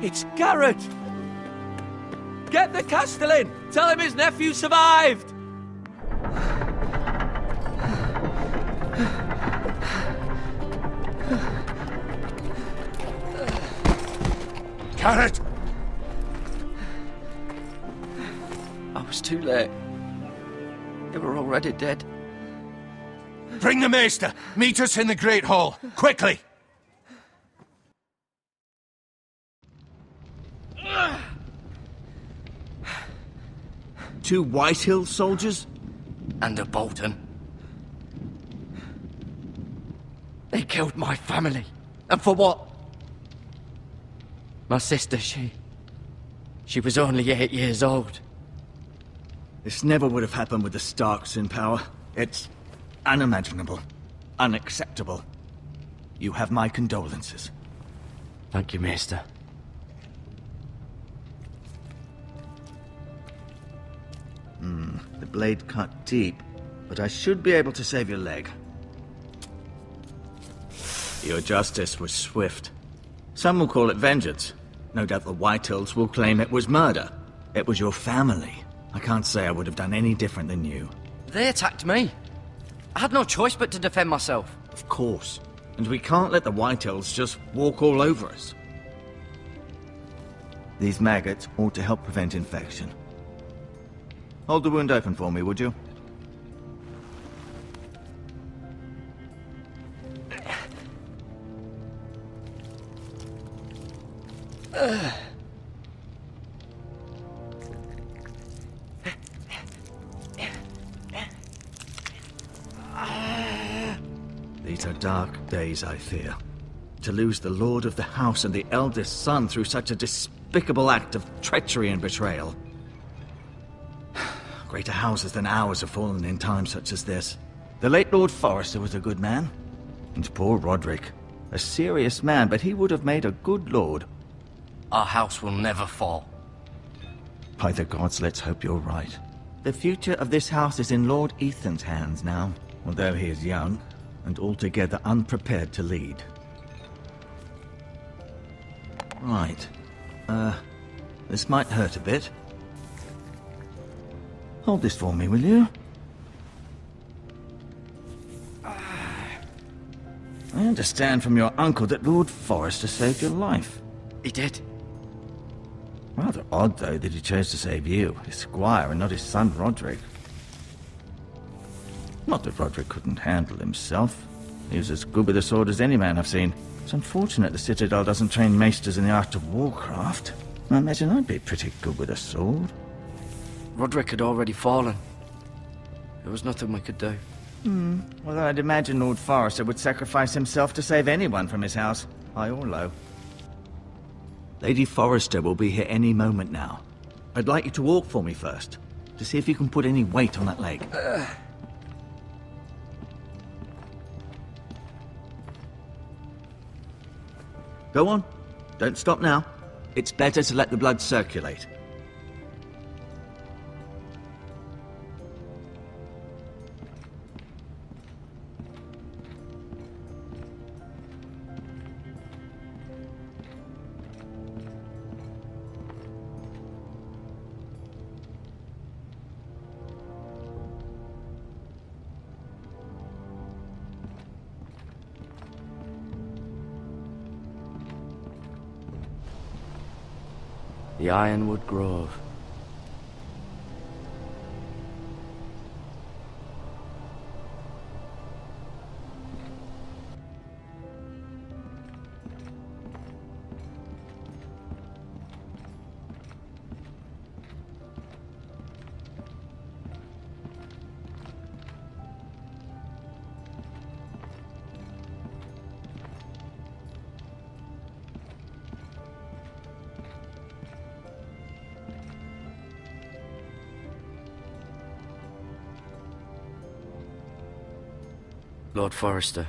It's Garrett! Get the Castellan! Tell him his nephew survived! Garrett! I was too late. They were already dead. Bring the Maester! Meet us in the Great Hall! Quickly! Two Whitehill soldiers? And a Bolton. They killed my family. And for what? My sister, she was only 8 years old. This never would have happened with the Starks in power. It's unimaginable. Unacceptable. You have my condolences. Thank you, Maester. The blade cut deep, but I should be able to save your leg. Your justice was swift. Some will call it vengeance. No doubt the Whitehills will claim it was murder. It was your family. I can't say I would have done any different than you. They attacked me. I had no choice but to defend myself. Of course. And we can't let the Whitehills just walk all over us. These maggots ought to help prevent infection. Hold the wound open for me, would you? These are dark days, I fear. To lose the lord of the house and the eldest son through such a despicable act of treachery and betrayal. Greater houses than ours have fallen in times such as this. The late Lord Forrester was a good man. And poor Roderick. A serious man, but he would have made a good lord. Our house will never fall. By the gods, let's hope you're right. The future of this house is in Lord Ethan's hands now, although he is young and altogether unprepared to lead. Right. This might hurt a bit. Hold this for me, will you? I understand from your uncle that Lord Forrester saved your life. He did. Rather odd, though, that he chose to save you, his squire, and not his son Roderick. Not that Roderick couldn't handle himself. He was as good with a sword as any man I've seen. It's unfortunate the Citadel doesn't train maesters in the art of warcraft. I imagine I'd be pretty good with a sword. Roderick had already fallen. There was nothing we could do. Well, I'd imagine Lord Forrester would sacrifice himself to save anyone from his house, high or low. Lady Forrester will be here any moment now. I'd like you to walk for me first, to see if you can put any weight on that leg. Go on. Don't stop now. It's better to let the blood circulate. The Ironwood Grove. Lord Forrester.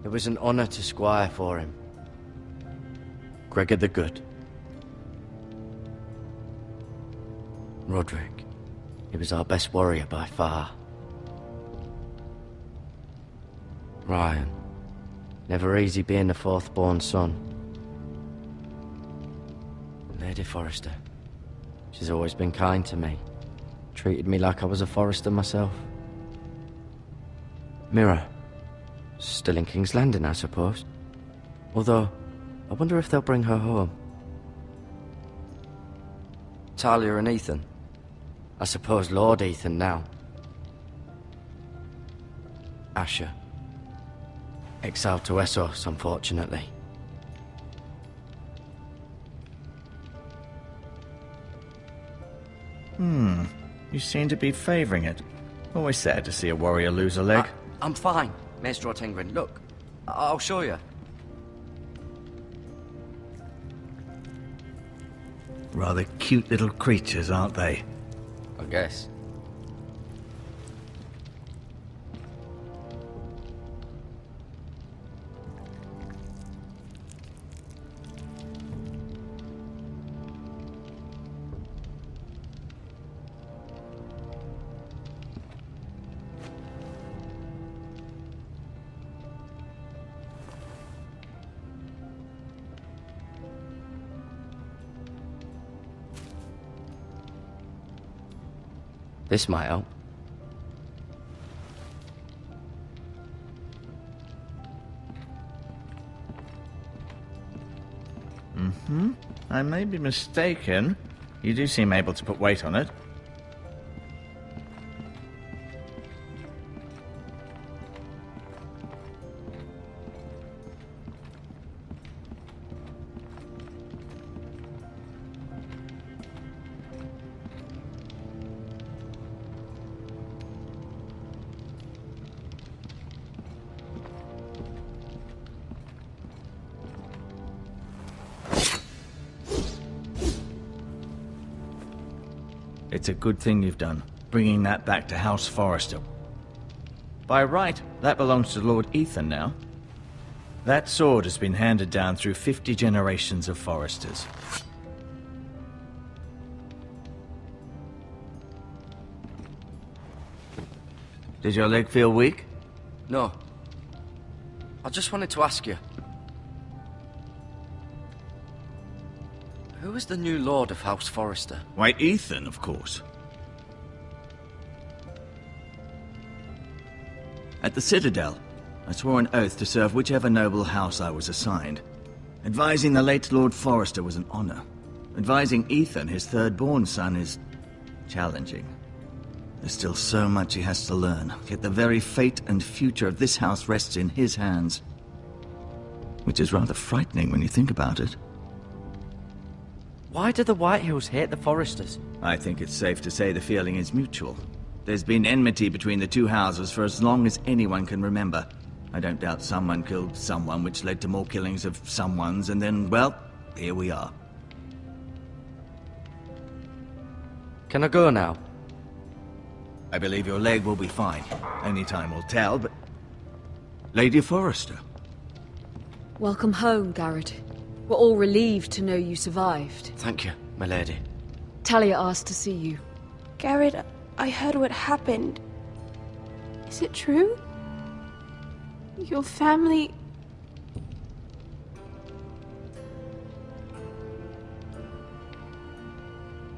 It was an honor to squire for him. Gregor the Good. Roderick. He was our best warrior by far. Ryan. Never easy being the fourth-born son. Lady Forrester. She's always been kind to me. Treated me like I was a Forrester myself. Mirror. Still in King's Landing, I suppose. Although, I wonder if they'll bring her home. Talia and Ethan. I suppose Lord Ethan now. Asher. Exiled to Essos, unfortunately. You seem to be favoring it. Always sad to see a warrior lose a leg. I'm fine, Maestro Tingrin. Look, I'll show you. Rather cute little creatures, aren't they? I guess. This might help. I may be mistaken. You do seem able to put weight on it. It's a good thing you've done, bringing that back to House Forrester. By right, that belongs to Lord Ethan now. That sword has been handed down through 50 generations of Forresters. Does your leg feel weak? No. I just wanted to ask you. Who is the new Lord of House Forrester? Why, Ethan, of course. At the Citadel, I swore an oath to serve whichever noble house I was assigned. Advising the late Lord Forrester was an honor. Advising Ethan, his third-born son, is challenging. There's still so much he has to learn, yet the very fate and future of this house rests in his hands. Which is rather frightening when you think about it. Why do the Whitehills hate the Forresters? I think it's safe to say the feeling is mutual. There's been enmity between the two houses for as long as anyone can remember. I don't doubt someone killed someone, which led to more killings of someones, and then, well, here we are. Can I go now? I believe your leg will be fine. Only time will tell, but... Lady Forrester. Welcome home, Garrett. We're all relieved to know you survived. Thank you, my lady. Talia asked to see you. Garrett, I heard what happened. Is it true? Your family...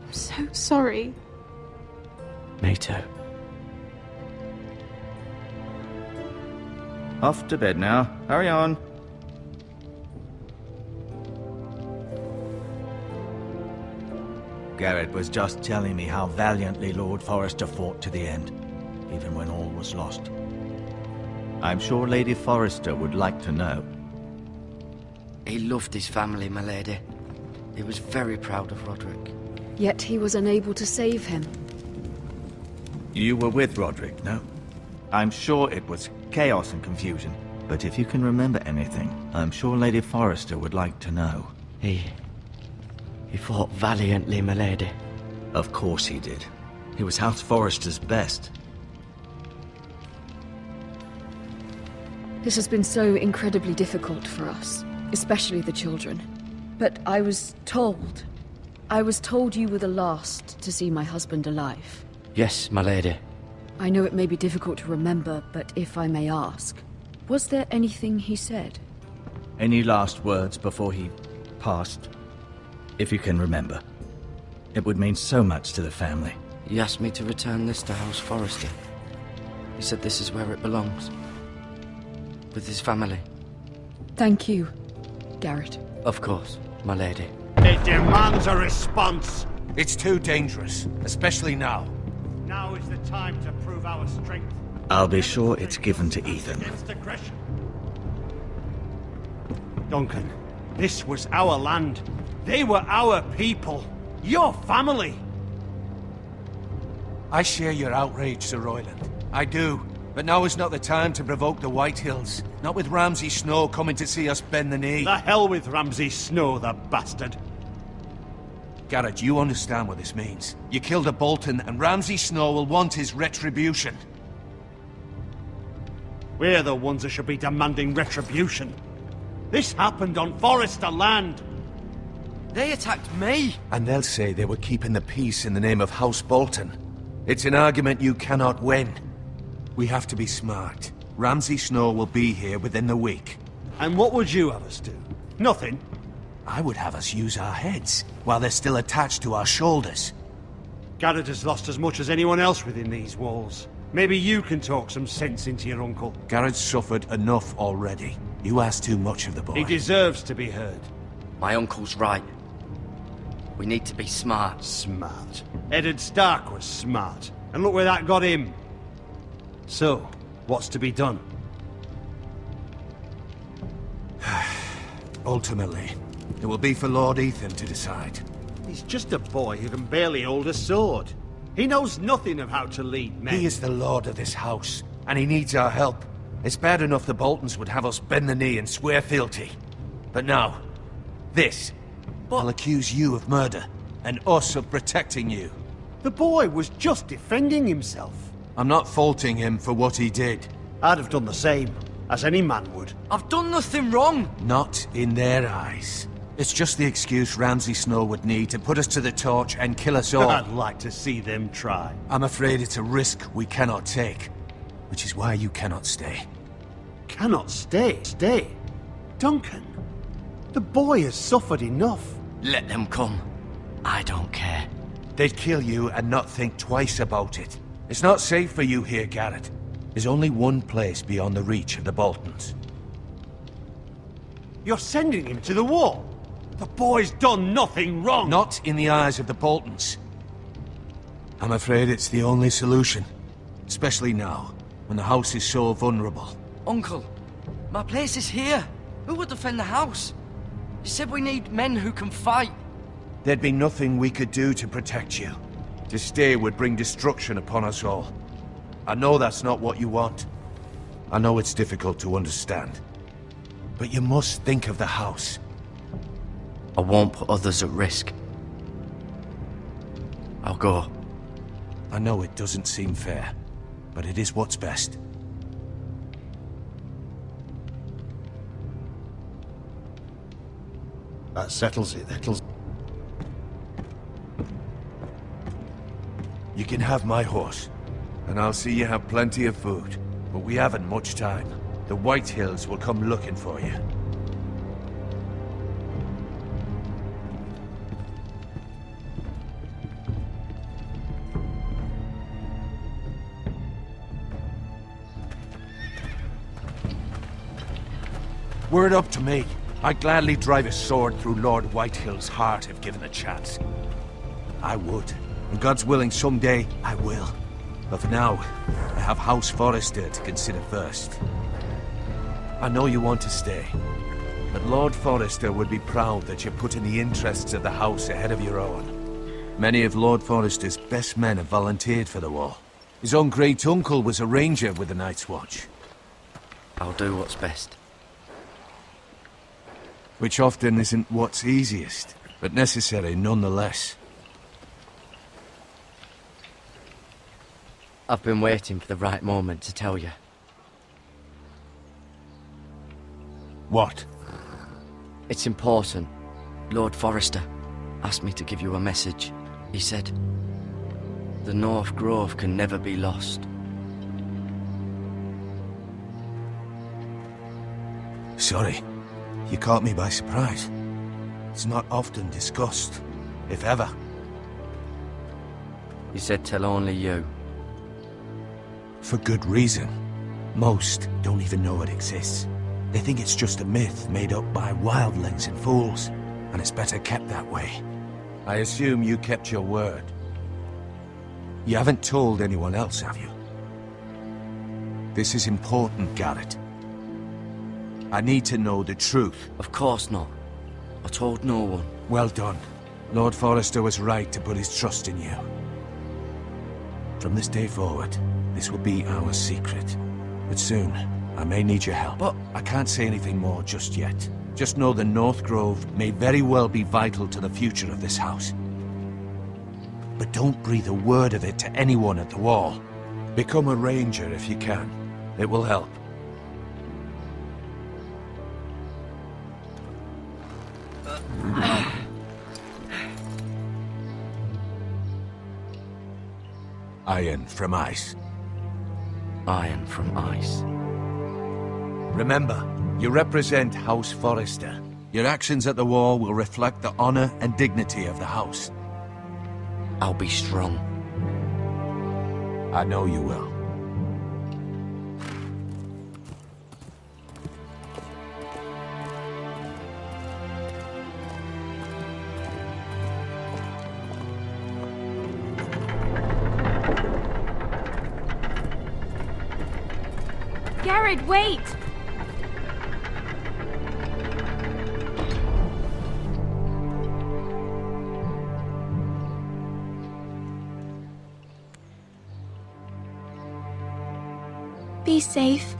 I'm so sorry. Me too. Off to bed now. Hurry on. Garrett was just telling me how valiantly Lord Forrester fought to the end, even when all was lost. I'm sure Lady Forrester would like to know. He loved his family, my lady. He was very proud of Roderick. Yet he was unable to save him. You were with Roderick, no? I'm sure it was chaos and confusion, but if you can remember anything, I'm sure Lady Forrester would like to know. He fought valiantly, my lady. Of course he did. He was House Forrester's best. This has been so incredibly difficult for us, especially the children. But I was told you were the last to see my husband alive. Yes, my lady. I know it may be difficult to remember, but if I may ask, was there anything he said? Any last words before he passed? if you can remember. It would mean so much to the family. He asked me to return this to House Forrester. He said this is where it belongs. With his family. Thank you, Garrett. Of course, my lady. It demands a response. It's too dangerous, especially now. Now is the time to prove our strength. I'll be sure it's given to Ethan. Against aggression. Duncan, this was our land. They were our people. Your family. I share your outrage, Sir Royland. I do. But now is not the time to provoke the White Hills. Not with Ramsay Snow coming to see us bend the knee. The hell with Ramsay Snow, the bastard. Garrett, you understand what this means. You killed a Bolton, and Ramsay Snow will want his retribution. We're the ones that should be demanding retribution. This happened on Forrester land. They attacked me! And they'll say they were keeping the peace in the name of House Bolton. It's an argument you cannot win. We have to be smart. Ramsay Snow will be here within the week. And what would you have us do? Nothing. I would have us use our heads, while they're still attached to our shoulders. Garrett has lost as much as anyone else within these walls. Maybe you can talk some sense into your uncle. Garrett's suffered enough already. You ask too much of the boy. He deserves to be heard. My uncle's right. We need to be smart. Smart. Eddard Stark was smart. And look where that got him. So, what's to be done? Ultimately, it will be for Lord Ethan to decide. He's just a boy who can barely hold a sword. He knows nothing of how to lead men. He is the lord of this house, and he needs our help. It's bad enough the Boltons would have us bend the knee and swear fealty. But now, this. I'll accuse you of murder, and us of protecting you. The boy was just defending himself. I'm not faulting him for what he did. I'd have done the same, as any man would. I've done nothing wrong! Not in their eyes. It's just the excuse Ramsay Snow would need to put us to the torch and kill us all. I'd like to see them try. I'm afraid it's a risk we cannot take, which is why you cannot stay. Cannot stay? Stay? Duncan, the boy has suffered enough. Let them come. I don't care. They'd kill you and not think twice about it. It's not safe for you here, Garrett. There's only one place beyond the reach of the Boltons. You're sending him to the wall? The boy's done nothing wrong! Not in the eyes of the Boltons. I'm afraid it's the only solution. Especially now, when the house is so vulnerable. Uncle, my place is here. Who would defend the house? You said we need men who can fight. There'd be nothing we could do to protect you. To stay would bring destruction upon us all. I know that's not what you want. I know it's difficult to understand. But you must think of the house. I won't put others at risk. I'll go. I know it doesn't seem fair, but it is what's best. That settles it. You can have my horse, and I'll see you have plenty of food. But we haven't much time. The White Hills will come looking for you. Were it up to me, I'd gladly drive a sword through Lord Whitehill's heart if given a chance. I would. And God's willing, someday I will. But for now, I have House Forrester to consider first. I know you want to stay, but Lord Forrester would be proud that you're putting the interests of the house ahead of your own. Many of Lord Forrester's best men have volunteered for the war. His own great-uncle was a ranger with the Night's Watch. I'll do what's best. Which often isn't what's easiest, but necessary nonetheless. I've been waiting for the right moment to tell you. What? It's important. Lord Forrester asked me to give you a message. He said, the North Grove can never be lost. Sorry. You caught me by surprise. It's not often discussed, if ever. He said tell only you. For good reason. Most don't even know it exists. They think it's just a myth made up by wildlings and fools, and it's better kept that way. I assume you kept your word. You haven't told anyone else, have you? This is important, Garrett. I need to know the truth. Of course not. I told no one. Well done. Lord Forrester was right to put his trust in you. From this day forward, this will be our secret. But soon, I may need your help. But I can't say anything more just yet. Just know the North Grove may very well be vital to the future of this house. But don't breathe a word of it to anyone at the Wall. Become a ranger if you can. It will help. Iron from ice. iron from ice. Remember, you represent House Forrester. Your actions at the Wall will reflect the honor and dignity of the house. I'll be strong. I know you will. Garrett, wait! Be safe.